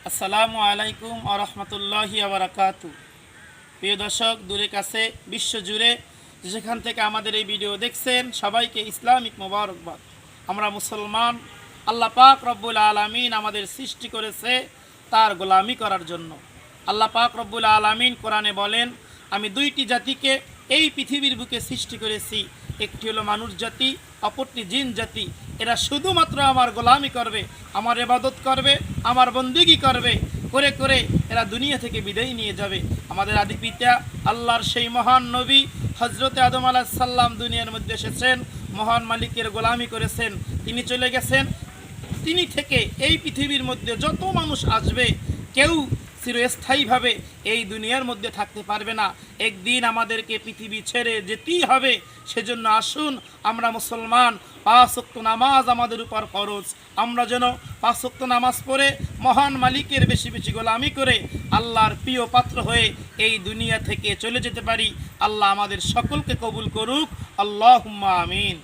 আসসালামু আলাইকুম ওয়া রাহমাতুল্লাহি ওয়া বারাকাতুহু। প্রিয় দর্শক, দূরে কাছে বিশ্বজুড়ে যেখান থেকে আমাদের এই ভিডিও দেখছেন, সবাইকে ইসলামিক মোবারকবাদ। আমরা মুসলমান, আল্লাহ পাক রব্বুল আলামিন আমাদের সৃষ্টি করেছে তার গোলামি করার জন্য। আল্লাহ পাক রব্বুল আলামিন কোরআনে বলেন, আমি দুইটি জাতিকে এই পৃথিবীর বুকে সৃষ্টি করেছি, একটি হলো মানুষ জাতি, অপরটি জিন জাতি। এরা শুধুমাত্র আমার গোলামি করবে, আমার ইবাদত করবে, আমার বন্দেগী করবে, করে করে এরা দুনিয়া থেকে বিদায় নিয়ে যাবে। আমাদের আদি পিতা আল্লাহর সেই মহান নবী হজরতে আদম আলাইহিস সালাম দুনিয়ার মধ্যে এসেছেন, মহান মালিকের গোলামি করেছেন, তিনি চলে গেছেন। তিনি থেকে এই পৃথিবীর মধ্যে যত মানুষ আসবে, কেউ চিরস্থায়ীভাবে এই দুনিয়ার মধ্যে থাকতে পারবে না। একদিন আমাদেরকে পৃথিবী ছেড়ে যেতেই হবে। সেজন্য আসুন আমরা মুসলমান, 5 ওয়াক্ত নামাজ আমাদের উপর ফরজ। আমরা যেন 5 ওয়াক্ত নামাজ পড়ে মহান মালিকের বেশি বেশি গোলামি করে আল্লাহর প্রিয় পাত্র হয়ে এই দুনিয়া থেকে চলে যেতে পারি। আল্লাহ আমাদের সকলকে কবুল করুক। আল্লাহুম্মা আমিন।